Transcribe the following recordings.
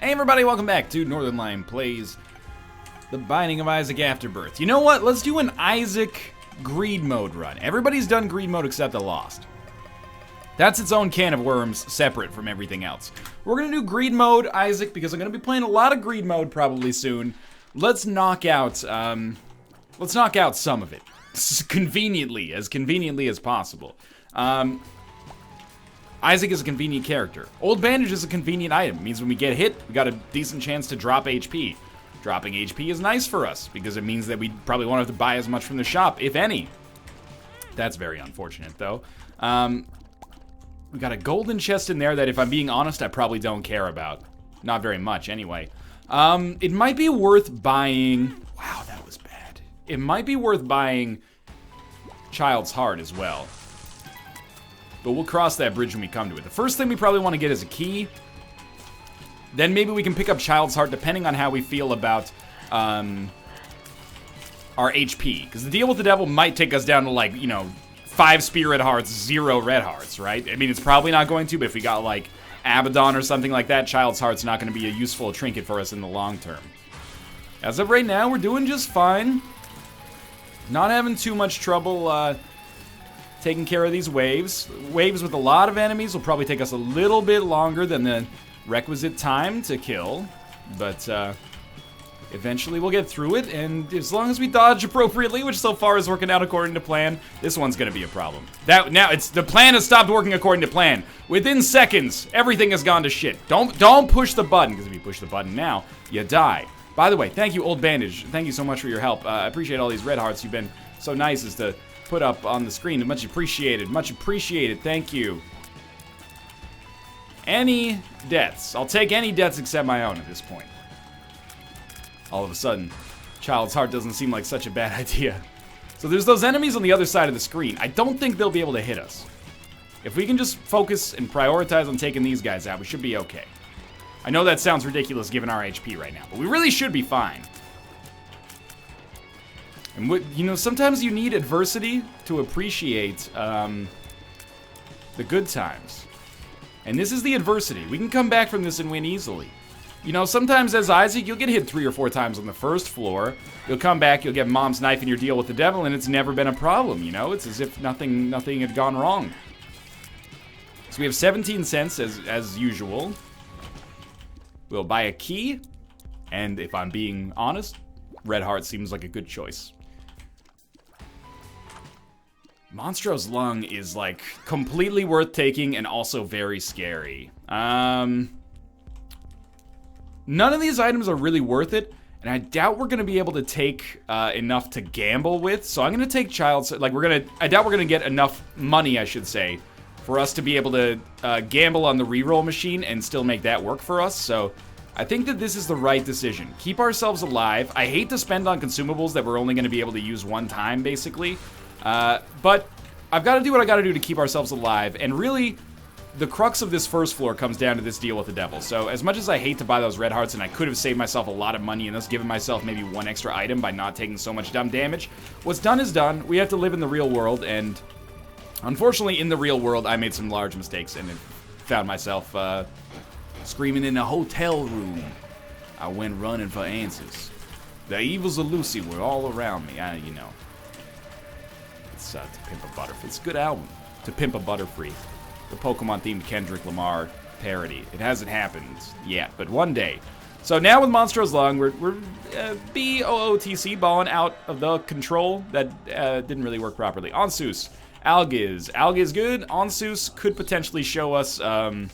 Hey everybody, welcome back to Northern Lion Plays The Binding of Isaac Afterbirth. You know what? Let's do an Isaac greed mode run. Everybody's done greed mode except the Lost. That's its own can of worms, separate from everything else. We're gonna do greed mode, Isaac, because I'm gonna be playing a lot of greed mode probably soon. Let's knock out some of it. Conveniently as possible. Isaac is a convenient character. Old Bandage is a convenient item. It means when we get hit, we got a decent chance to drop HP. Dropping HP is nice for us, because it means that we probably won't have to buy as much from the shop, if any. That's very unfortunate, though. We got a golden chest in there that, if I'm being honest, I probably don't care about. Not very much, anyway. It might be worth buying... Wow, that was bad. It might be worth buying Child's Heart as well. But we'll cross that bridge when we come to it. The first thing we probably want to get is a key. Then maybe we can pick up Child's Heart depending on how we feel about our HP. Because the deal with the devil might take us down to, like, you know, 5 spirit hearts, 0 red hearts, right? I mean, it's probably not going to, but if we got, like, Abaddon or something like that, Child's Heart's not going to be a useful trinket for us in the long term. As of right now, we're doing just fine. Not having too much trouble, taking care of these waves. Waves with a lot of enemies will probably take us a little bit longer than the requisite time to kill. But eventually we'll get through it, and as long as we dodge appropriately, which so far is working out according to plan, this one's gonna be a problem. The plan has stopped working according to plan. Within seconds, everything has gone to shit. Don't push the button, because if you push the button now, you die. By the way, thank you, Old Bandage. Thank you so much for your help. I appreciate all these red hearts. You've been so nice as to put up on the screen. Much appreciated. Much appreciated. Thank you. Any deaths. I'll take any deaths except my own at this point. All of a sudden, Child's Heart doesn't seem like such a bad idea. So there's those enemies on the other side of the screen. I don't think they'll be able to hit us. If we can just focus and prioritize on taking these guys out, we should be okay. I know that sounds ridiculous given our HP right now, but we really should be fine. And you know, sometimes you need adversity to appreciate the good times. And this is the adversity. We can come back from this and win easily. You know, sometimes as Isaac, you'll get hit 3 or 4 times on the first floor. You'll come back, you'll get Mom's knife in your deal with the devil, and it's never been a problem, you know? It's as if nothing had gone wrong. So we have 17 cents as usual. We'll buy a key, and if I'm being honest, Red Heart seems like a good choice. Monstro's Lung is, like, completely worth taking and also very scary. None of these items are really worth it, and I doubt we're gonna be able to take enough to gamble with, so I'm gonna take Child's... Like, I doubt we're gonna get enough money, I should say, for us to be able to gamble on the reroll machine and still make that work for us, so... I think that this is the right decision. Keep ourselves alive. I hate to spend on consumables that we're only gonna be able to use one time, basically. But I've got to do what I got to do to keep ourselves alive, and really, the crux of this first floor comes down to this deal with the devil. So, as much as I hate to buy those red hearts, and I could have saved myself a lot of money and thus given myself maybe 1 extra item by not taking so much dumb damage, what's done is done. We have to live in the real world, and unfortunately, in the real world, I made some large mistakes, and found myself, screaming in a hotel room. I went running for answers. The evils of Lucy were all around me, you know. It's To Pimp a Butterfree. It's a good album. To Pimp a Butterfree. The Pokemon-themed Kendrick Lamar parody. It hasn't happened yet, but one day. So now with Monstro's Lung, we're BOOTC, balling out of the control. That didn't really work properly. Onsus. Algiz. Algiz good. Onsus could potentially show us... Well,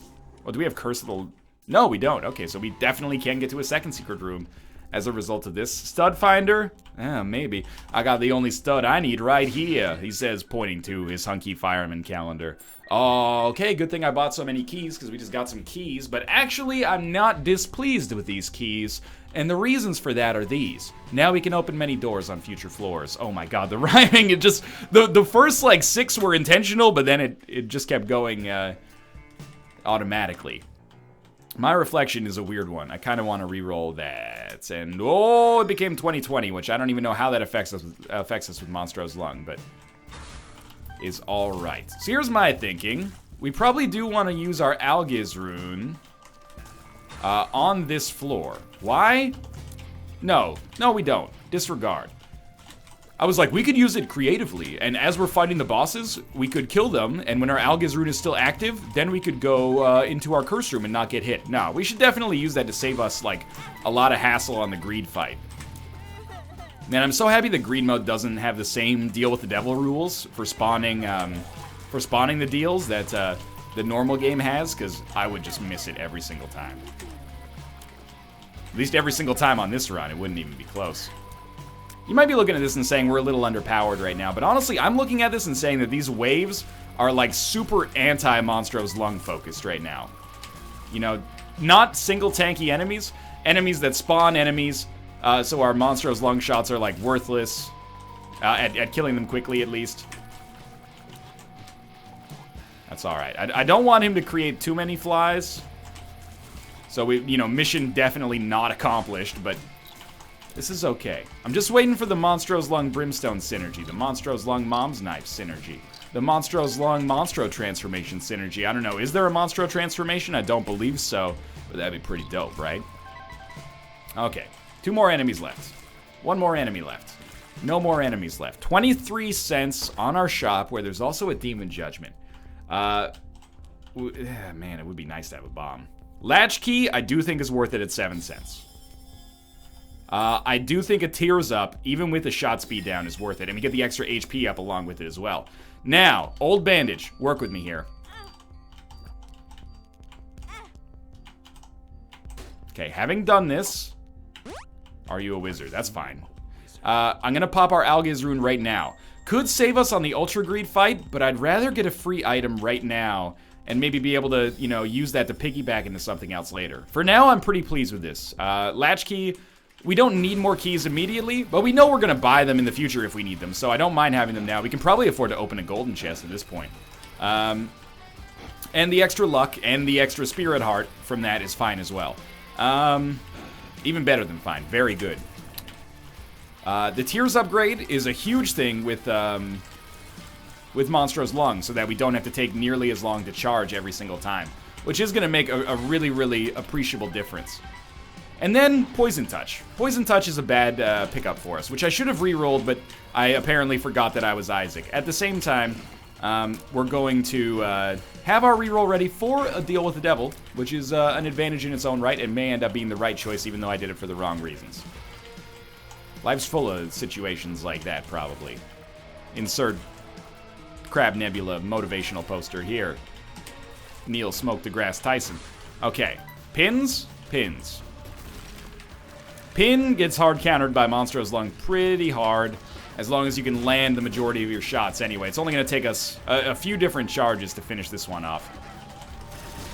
do we have Curse of the... No, we don't. Okay, so we definitely can get to a second secret room as a result of this. Stud Finder? Maybe. I got the only stud I need right here, he says, pointing to his hunky fireman calendar. Oh, okay, good thing I bought so many keys, because we just got some keys. But actually, I'm not displeased with these keys, and the reasons for that are these. Now we can open many doors on future floors. Oh my god, the rhyming, it just... The first, like, 6 were intentional, but then it just kept going, automatically. My reflection is a weird one. I kind of want to re-roll that. And, oh, it became 2020, which I don't even know how that affects us with Monstro's Lung, but is all right. So here's my thinking. We probably do want to use our Algiz rune on this floor. Why? No. No, we don't. Disregard. I was like, we could use it creatively, and as we're fighting the bosses, we could kill them, and when our Algiz rune is still active, then we could go into our curse room and not get hit. No, we should definitely use that to save us, like, a lot of hassle on the greed fight. Man, I'm so happy that greed mode doesn't have the same deal with the devil rules for spawning the deals that the normal game has, because I would just miss it every single time. At least every single time on this run, it wouldn't even be close. You might be looking at this and saying we're a little underpowered right now, but honestly, I'm looking at this and saying that these waves are like super anti-Monstro's Lung focused right now. You know, not single tanky enemies, enemies that spawn enemies, so our Monstro's Lung shots are like worthless at killing them quickly at least. That's alright. I don't want him to create too many flies. So we, you know, mission definitely not accomplished, but this is okay. I'm just waiting for the Monstro's Lung Brimstone synergy, the Monstro's Lung Mom's Knife synergy, the Monstro's Lung Monstro Transformation synergy. I don't know, is there a Monstro Transformation? I don't believe so, but that'd be pretty dope, right? Okay, 2 more enemies left. 1 more enemy left. No more enemies left. 23 cents on our shop, where there's also a Demon Judgment. Man, it would be nice to have a bomb. Latchkey, I do think is worth it at 7 cents. I do think a Tears Up, even with the shot speed down, is worth it. And we get the extra HP up along with it as well. Now, Old Bandage. Work with me here. Okay, having done this... Are you a wizard? That's fine. I'm gonna pop our Algiz rune right now. Could save us on the Ultra Greed fight, but I'd rather get a free item right now and maybe be able to, you know, use that to piggyback into something else later. For now, I'm pretty pleased with this. Latchkey... We don't need more keys immediately, but we know we're going to buy them in the future if we need them, so I don't mind having them now. We can probably afford to open a golden chest at this point. And the extra luck and the extra spirit heart from that is fine as well. Even better than fine. Very good. The Tears upgrade is a huge thing with Monstro's Lung, so that we don't have to take nearly as long to charge every single time, which is going to make a really, really appreciable difference. And then Poison Touch. Poison Touch is a bad pickup for us, which I should have re-rolled, but I apparently forgot that I was Isaac. At the same time, we're going to have our re-roll ready for a deal with the devil, which is an advantage in its own right and may end up being the right choice, even though I did it for the wrong reasons. Life's full of situations like that, probably. Insert Crab Nebula motivational poster here. Neil Smoke DeGrasse Tyson. Okay, pins, pins. Pin gets hard countered by Monstro's Lung pretty hard, as long as you can land the majority of your shots anyway. It's only going to take us a few different charges to finish this one off.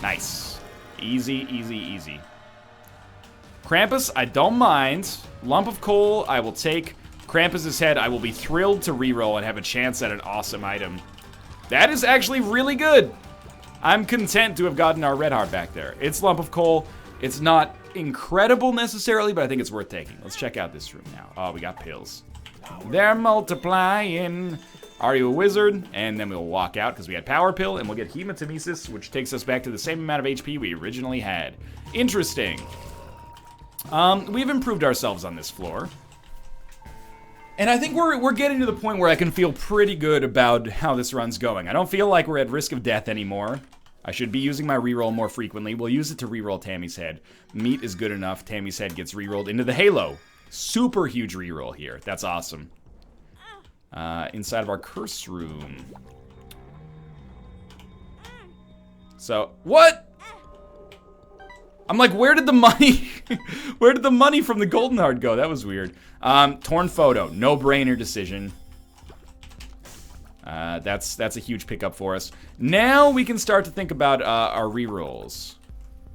Nice. Easy, easy, easy. Krampus, I don't mind. Lump of Coal, I will take. Krampus's Head, I will be thrilled to reroll and have a chance at an awesome item. That is actually really good. I'm content to have gotten our red heart back there. It's Lump of Coal. It's not incredible necessarily, but I think it's worth taking. Let's check out this room now. Oh, we got pills. They're multiplying. Are you a wizard? And then we'll walk out because we had Power Pill, and we'll get Hematemesis, which takes us back to the same amount of HP we originally had. Interesting. We've improved ourselves on this floor. And I think we're getting to the point where I can feel pretty good about how this run's going. I don't feel like we're at risk of death anymore. I should be using my reroll more frequently. We'll use it to reroll Tammy's Head. Meat is good enough. Tammy's Head gets rerolled into the Halo. Super huge reroll here. That's awesome. Inside of our curse room. So, what? I'm like, where did the money, where did the money from the Golden Heart go? That was weird. Torn Photo, no-brainer decision. That's a huge pickup for us. Now we can start to think about our rerolls,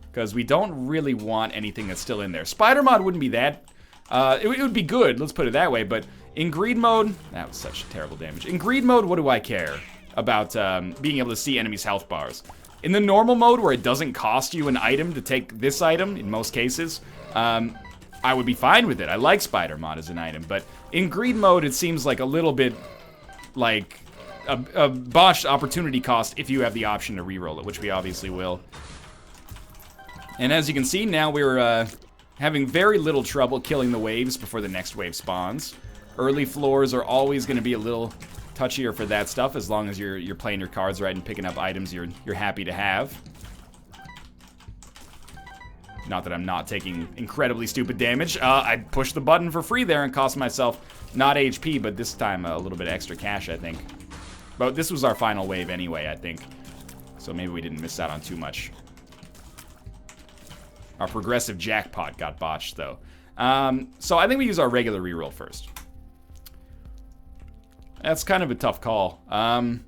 because we don't really want anything that's still in there. Spider Mod wouldn't be that. It would be good, let's put it that way, but in greed mode, that was such terrible damage. In greed mode, what do I care about being able to see enemies' health bars? In the normal mode, where it doesn't cost you an item to take this item, in most cases, I would be fine with it. I like Spider Mod as an item, but in greed mode, it seems like a little bit like a botched opportunity cost if you have the option to reroll it, which we obviously will. And as you can see, now we're having very little trouble killing the waves before the next wave spawns. Early floors are always going to be a little touchier for that stuff, as long as you're playing your cards right and picking up items you're happy to have. Not that I'm not taking incredibly stupid damage. I pushed the button for free there and cost myself not HP, but this time a little bit extra cash, I think. But this was our final wave anyway, I think. So maybe we didn't miss out on too much. Our progressive jackpot got botched, though. So I think we use our regular reroll first. That's kind of a tough call. I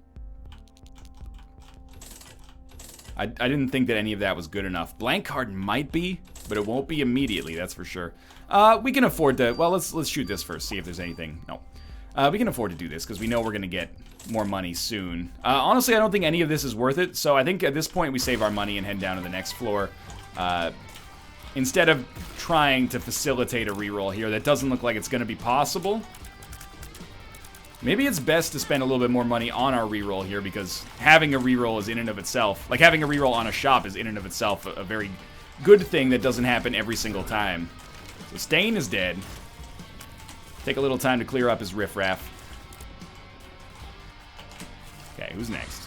didn't think that any of that was good enough. Blank card might be, but it won't be immediately, that's for sure. We can afford to... Well, let's shoot this first, see if there's anything. No. We can afford to do this, because we know we're going to get more money soon. Honestly, I don't think any of this is worth it, so I think at this point we save our money and head down to the next floor. Instead of trying to facilitate a reroll here, that doesn't look like it's going to be possible. Maybe it's best to spend a little bit more money on our reroll here, because having a reroll is in and of itself, like having a reroll on a shop is in and of itself a very good thing that doesn't happen every single time. So Stain is dead. Take a little time to clear up his riffraff. Okay, who's next?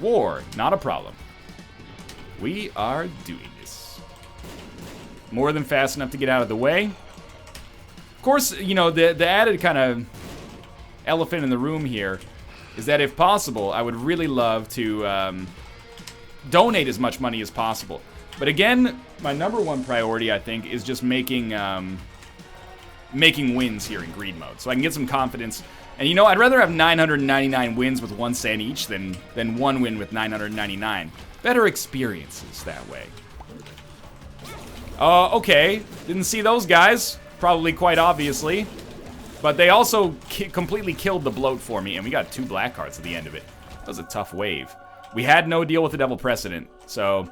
War, not a problem. We are doing this. More than fast enough to get out of the way. Of course, you know, the added kind of elephant in the room here is that if possible, I would really love to donate as much money as possible. But again, my number one priority, I think, is just making wins here in greed mode, so I can get some confidence. And you know, I'd rather have 999 wins with 1 cent each than 1 win with 999. Better experiences that way. Okay, didn't see those guys, probably quite obviously. But they also completely killed the bloat for me, and we got 2 black cards at the end of it. That was a tough wave. We had no deal with the Devil Precedent, so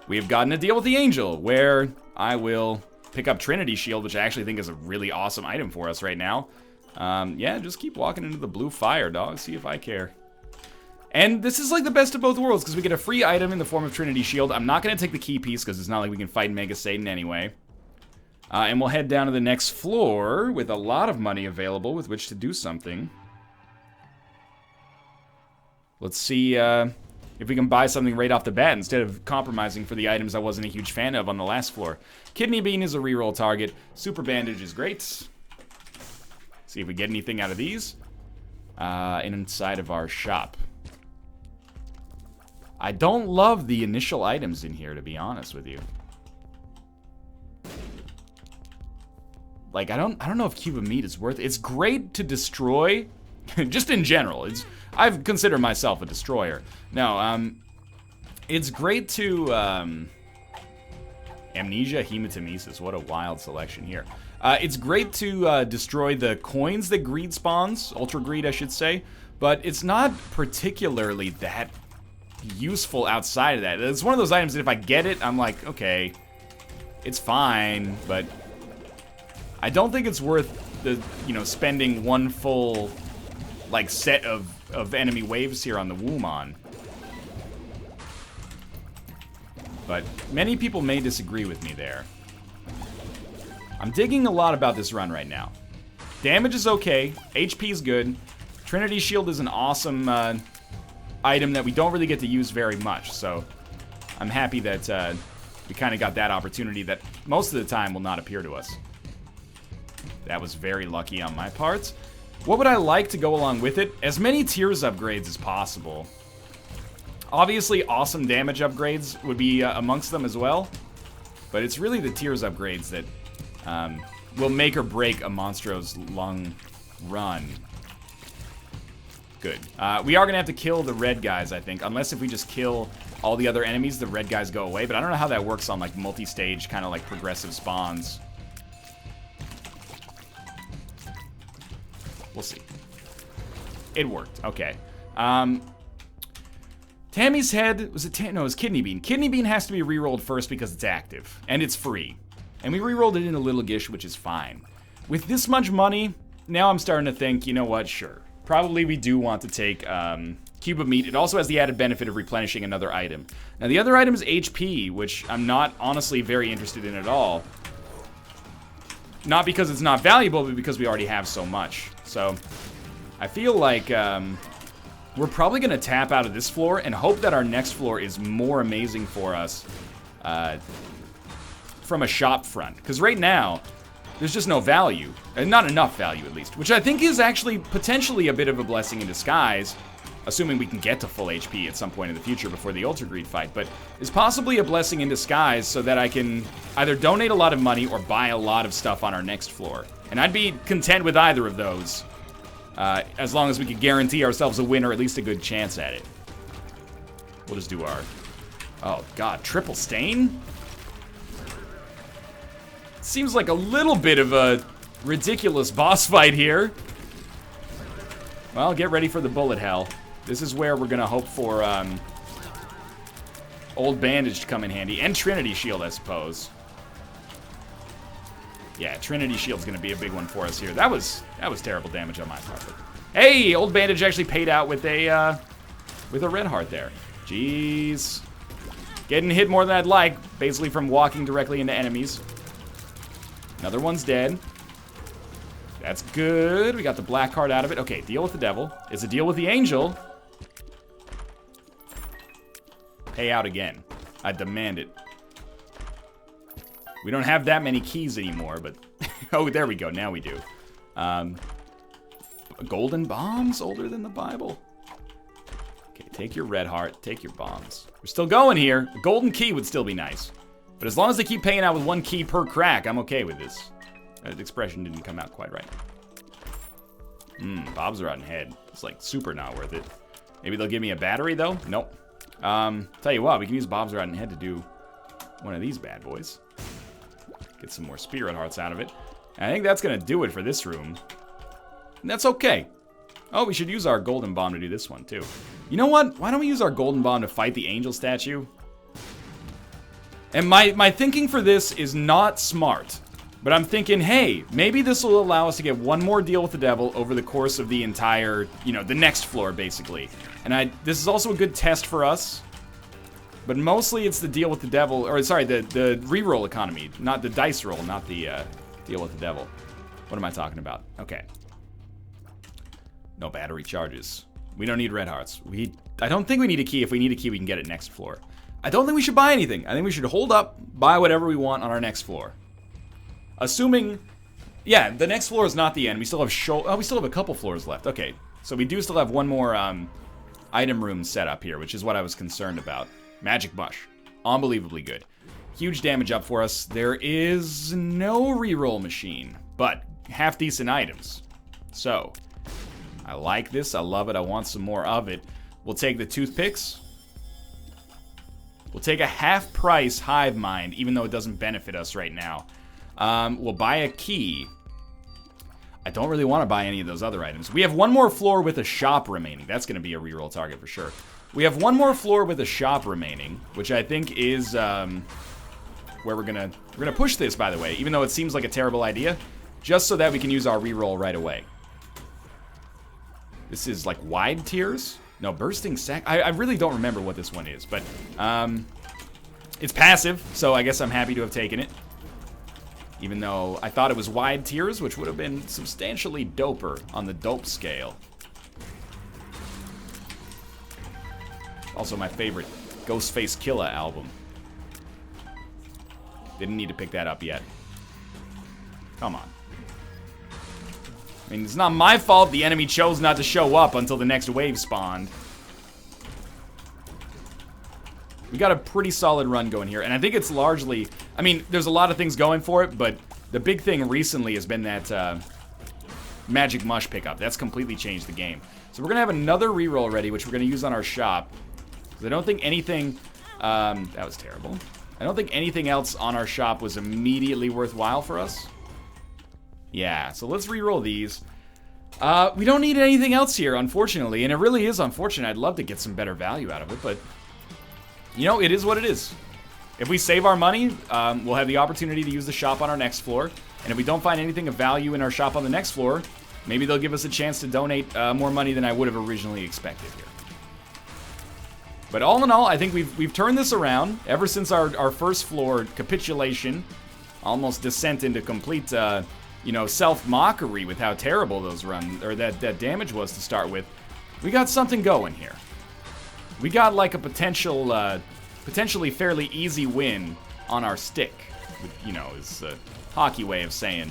we have gotten a deal with the Angel, where I will pick up Trinity Shield, which I actually think is a really awesome item for us right now. Yeah, just keep walking into the blue fire, dog. See if I care. And this is like the best of both worlds, because we get a free item in the form of Trinity Shield. I'm not going to take the key piece, because it's not like we can fight Mega Satan anyway. And we'll head down to the next floor with a lot of money available with which to do something. Let's see if we can buy something right off the bat instead of compromising for the items I wasn't a huge fan of on the last floor. Kidney Bean is a reroll target. Super Bandage is great. See if we get anything out of these. Inside of our shop. I don't love the initial items in here, to be honest with you. Like, I don't know if Cube of Meat is worth it. It's great to destroy, just in general. I've considered myself a destroyer. No, it's great to, Amnesia, Hematemesis, what a wild selection here. It's great to destroy the coins that greed spawns, Ultra Greed I should say, but it's not particularly that useful outside of that. It's one of those items that if I get it, I'm like, okay, it's fine, but I don't think it's worth the, you know, spending 1 full, like, set of enemy waves here on the Woomon. But many people may disagree with me there. I'm digging a lot about this run right now. Damage is okay, HP is good, Trinity Shield is an awesome item that we don't really get to use very much, so I'm happy that we kind of got that opportunity that most of the time will not appear to us. That was very lucky on my part. What would I like to go along with it? As many tiers upgrades as possible. Obviously, awesome damage upgrades would be amongst them as well. But it's really the tiers upgrades that will make or break a Monstro's long run. Good. We are going to have to kill the red guys, I think. Unless if we just kill all the other enemies, the red guys go away. But I don't know how that works on like multi-stage, kind of like progressive spawns. We'll see. It worked. Okay. Tammy's head, was it no, it was Kidney Bean. Kidney Bean has to be re-rolled first because it's active. And it's free. And we re-rolled it in a Little Gish, which is fine. With this much money, now I'm starting to think, you know what, sure. Probably we do want to take cube of meat. It also has the added benefit of replenishing another item. Now, the other item is HP, which I'm not honestly very interested in at all. Not because it's not valuable, but because we already have so much. So, I feel like we're probably going to tap out of this floor and hope that our next floor is more amazing for us from a shop front. Because right now, there's just no value. And not enough value, at least. Which I think is actually potentially a bit of a blessing in disguise. Assuming we can get to full HP at some point in the future before the Ultra Greed fight. But is possibly a blessing in disguise so that I can either donate a lot of money or buy a lot of stuff on our next floor. And I'd be content with either of those. As long as we could guarantee ourselves a win or at least a good chance at it. We'll just do our... Oh, God. Triple stain? Seems like a little bit of a ridiculous boss fight here. Well, get ready for the bullet hell. This is where we're going to hope for Old Bandage to come in handy. And Trinity Shield, I suppose. Yeah, Trinity Shield's going to be a big one for us here. That was terrible damage on my part. But hey, Old Bandage actually paid out with a red heart there. Jeez. Getting hit more than I'd like, basically from walking directly into enemies. Another one's dead. That's good. We got the black card out of it. Okay, deal with the devil. It's a deal with the angel. Pay out again. I demand it. We don't have that many keys anymore, but... oh, there we go. Now we do. Golden bombs? Older than the Bible. Okay, take your red heart. Take your bombs. We're still going here. A golden key would still be nice. But as long as they keep paying out with 1 key per crack, I'm okay with this. The expression didn't come out quite right. Bob's Rotten Head. It's like super not worth it. Maybe they'll give me a battery though? Nope. Tell you what, we can use Bob's Rotten Head to do one of these bad boys. Get some more spirit hearts out of it. And I think that's gonna do it for this room. And that's okay. Oh, we should use our golden bomb to do this one too. You know what? Why don't we use our golden bomb to fight the angel statue? And my thinking for this is not smart. But I'm thinking, hey, maybe this will allow us to get one more deal with the devil over the course of the entire, you know, the next floor, basically. And this is also a good test for us. But mostly it's the deal with the devil, or sorry, the reroll economy. Not the dice roll, not the deal with the devil. What am I talking about? Okay. No battery charges. We don't need red hearts. I don't think we need a key. If we need a key, we can get it next floor. I don't think we should buy anything. I think we should hold up, buy whatever we want on our next floor. Assuming, yeah, the next floor is not the end. We still have we still have a couple floors left. Okay, so we do still have one more item room set up here, which is what I was concerned about. Magic Mush, unbelievably good. Huge damage up for us. There is no reroll machine, but half decent items. So, I like this. I love it. I want some more of it. We'll take the toothpicks. We'll take a half-price Hive Mind, even though it doesn't benefit us right now. We'll buy a key. I don't really want to buy any of those other items. We have one more floor with a shop remaining. That's going to be a reroll target for sure. We have one more floor with a shop remaining, which I think is where we're gonna push this, by the way, even though it seems like a terrible idea, just so that we can use our reroll right away. This is like wide tiers? No, bursting sack. I really don't remember what this one is, but it's passive, so I guess I'm happy to have taken it. Even though I thought it was wide tiers, which would have been substantially doper on the dope scale. Also my favorite Ghostface Killah album. Didn't need to pick that up yet. Come on. I mean, it's not my fault the enemy chose not to show up until the next wave spawned. We got a pretty solid run going here, and I think it's largely... I mean, there's a lot of things going for it, but the big thing recently has been that Magic Mush pickup. That's completely changed the game. So we're going to have another reroll ready, which we're going to use on our shop. Because I don't think anything... that was terrible. I don't think anything else on our shop was immediately worthwhile for us. Yeah, so let's reroll these. We don't need anything else here, unfortunately, and it really is unfortunate. I'd love to get some better value out of it, but... You know, it is what it is. If we save our money, we'll have the opportunity to use the shop on our next floor. And if we don't find anything of value in our shop on the next floor, maybe they'll give us a chance to donate more money than I would have originally expected here. But all in all, I think we've turned this around ever since our first floor capitulation. Almost descent into complete, you know, self-mockery with how terrible those that damage was to start with. We got something going here. We got like a potentially fairly easy win on our stick. You know, is a hockey way of saying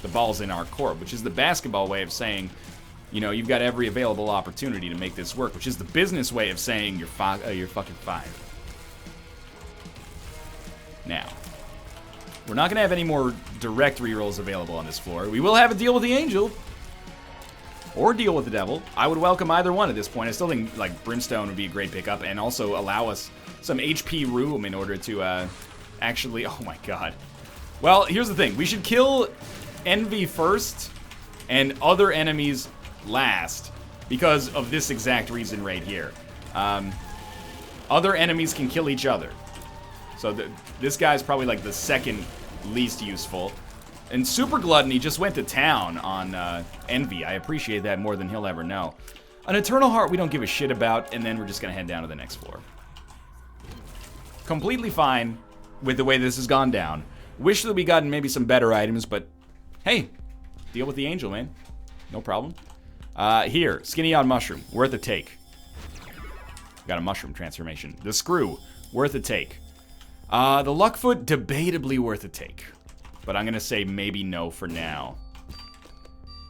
the ball's in our court, which is the basketball way of saying, you know, you've got every available opportunity to make this work, which is the business way of saying you're fucking fired. Now, we're not going to have any more direct rerolls available on this floor. We will have a deal with the angel. Or deal with the devil. I would welcome either one at this point. I still think, like, Brimstone would be a great pickup and also allow us some HP room in order to, actually... Oh, my God. Well, here's the thing. We should kill Envy first and other enemies last because of this exact reason right here. Other enemies can kill each other. So this guy's probably like the second least useful. And Super Gluttony just went to town on Envy. I appreciate that more than he'll ever know. An Eternal Heart we don't give a shit about, and then we're just going to head down to the next floor. Completely fine with the way this has gone down. Wish that we gotten maybe some better items, but hey, deal with the angel, man. No problem. Here, Skinny on Mushroom, worth a take. Got a mushroom transformation. The Screw, worth a take. The Luckfoot, debatably worth a take. But I'm going to say maybe no for now.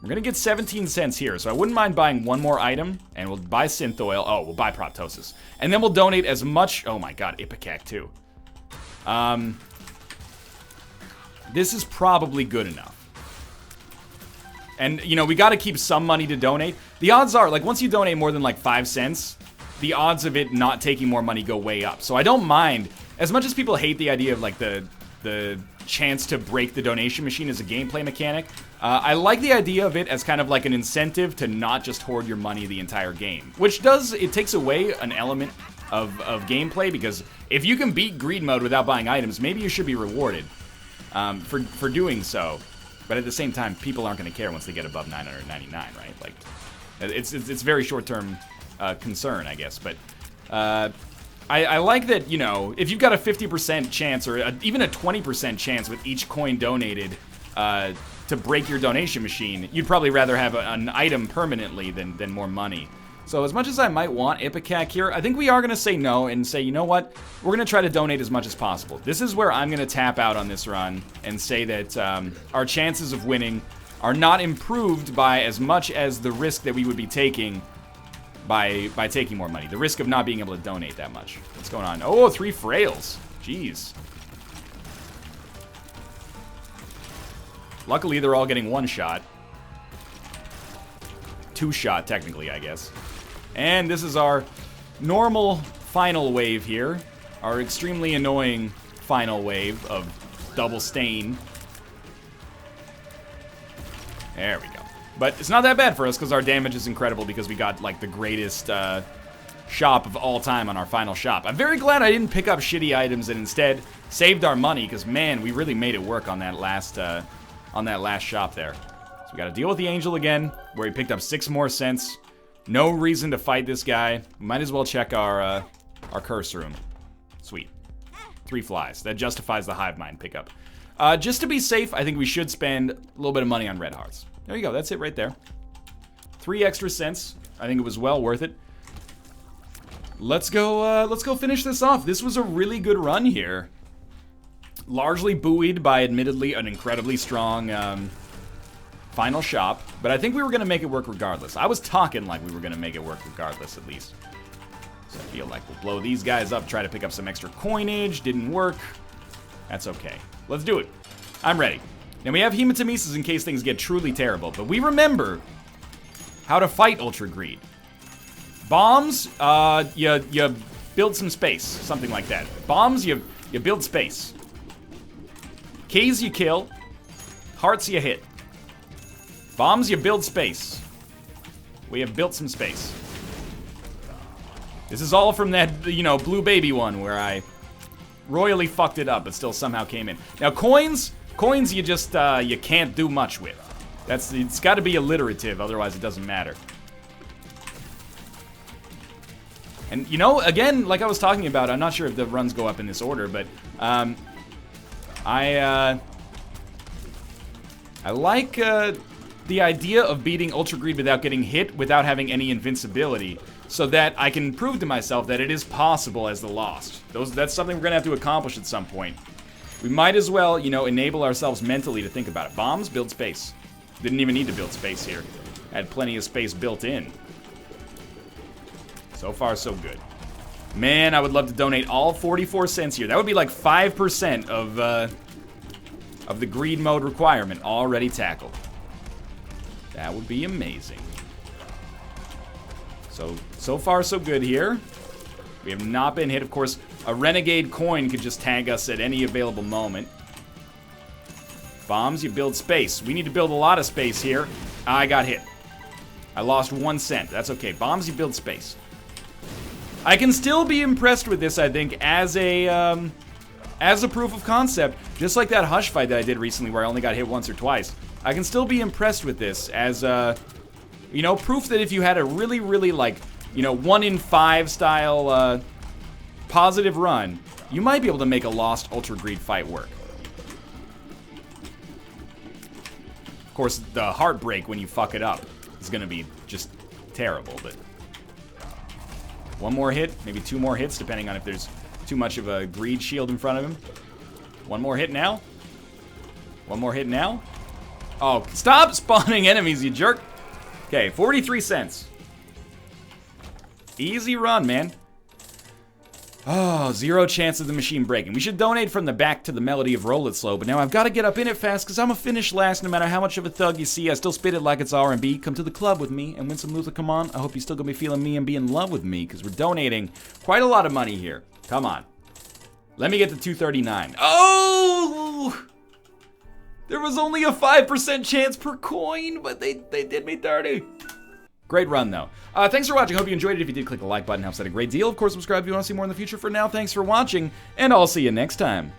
We're going to get 17 cents here, so I wouldn't mind buying one more item, and we'll buy Synth Oil. Oh, we'll buy Proptosis. And then we'll donate as much... Oh my god, Ipecac too. This is probably good enough. And, you know, we got to keep some money to donate. The odds are, like, once you donate more than, like, 5 cents, the odds of it not taking more money go way up. So I don't mind... As much as people hate the idea of, like, the chance to break the donation machine as a gameplay mechanic, I like the idea of it as kind of like an incentive to not just hoard your money the entire game. Which it takes away an element of gameplay, because if you can beat greed mode without buying items, maybe you should be rewarded for doing so. But at the same time, people aren't going to care once they get above 999, right? Like, it's very short-term concern, I guess. But I like that, you know, if you've got a 50% chance or even a 20% chance with each coin donated to break your donation machine, you'd probably rather have an item permanently than more money. So as much as I might want Ipecac here, I think we are going to say no and say, you know what, we're going to try to donate as much as possible. This is where I'm going to tap out on this run and say that our chances of winning are not improved by as much as the risk that we would be taking by taking more money. The risk of not being able to donate that much. What's going on? Oh, 3 frails. Jeez. Luckily, they're all getting 1 shot. 2 shot, technically, I guess. And this is our normal final wave here. Our extremely annoying final wave of double stain. There we go. But it's not that bad for us because our damage is incredible because we got, like, the greatest shop of all time on our final shop. I'm very glad I didn't pick up shitty items and instead saved our money because, man, we really made it work on that last shop there. So we got to deal with the angel again, where he picked up 6 more cents. No reason to fight this guy. Might as well check our curse room. Sweet. 3 flies. That justifies the hive mind pickup. Just to be safe, I think we should spend a little bit of money on red hearts. There you go. That's it right there. 3 extra cents. I think it was well worth it. Let's go finish this off. This was a really good run here. Largely buoyed by, admittedly, an incredibly strong final shop. But I think we were going to make it work regardless. I was talking like we were going to make it work regardless, at least. So I feel like we'll blow these guys up, try to pick up some extra coinage. Didn't work. That's okay. Let's do it. I'm ready. Now we have hematemesis in case things get truly terrible, but we remember how to fight Ultra Greed. Bombs, you build some space, something like that. Bombs, you build space. Keys, you kill. Hearts, you hit. Bombs, you build space. We have built some space. This is all from that, you know, Blue Baby one where I royally fucked it up, but still somehow came in. Now coins you just, you can't do much with. It's gotta be alliterative, otherwise it doesn't matter. And, you know, again, like I was talking about, I'm not sure if the runs go up in this order, but I like the idea of beating Ultra Greed without getting hit, without having any invincibility, so that I can prove to myself that it is possible as the Lost. That's something we're going to have to accomplish at some point. We might as well, you know, enable ourselves mentally to think about it. Bombs, build space. Didn't even need to build space here. Had plenty of space built in. So far, so good. Man, I would love to donate all 44 cents here. That would be like 5% of the greed mode requirement already tackled. That would be amazing. So far, so good here. We have not been hit. Of course, a renegade coin could just tag us at any available moment. Bombs, you build space. We need to build a lot of space here. I got hit. I lost 1 cent. That's okay. Bombs, you build space. I can still be impressed with this, I think, as a proof of concept. Just like that Hush fight that I did recently where I only got hit once or twice. I can still be impressed with this as, you know, proof that if you had a really, really, like, you know, 1 in 5 style positive run, you might be able to make a Lost Ultra Greed fight work. Of course, the heartbreak when you fuck it up is going to be just terrible, but... 1 more hit, maybe 2 more hits, depending on if there's too much of a greed shield in front of him. 1 more hit now. 1 more hit now. Oh, stop spawning enemies, you jerk. Okay, 43 cents. Easy run, man. Oh, 0 chance of the machine breaking. We should donate from the back to the melody of Roll It Slow, but now I've got to get up in it fast because I'm a finish last no matter how much of a thug you see. I still spit it like it's R&B. Come to the club with me and win some Luther. Come on. I hope you're still going to be feeling me and be in love with me because we're donating quite a lot of money here. Come on. Let me get to 239. Oh! There was only a 5% chance per coin, but they did me dirty. Great run, though. Thanks for watching. Hope you enjoyed it. If you did, click the like button. Helps out a great deal. Of course, subscribe if you want to see more in the future. For now, thanks for watching, and I'll see you next time.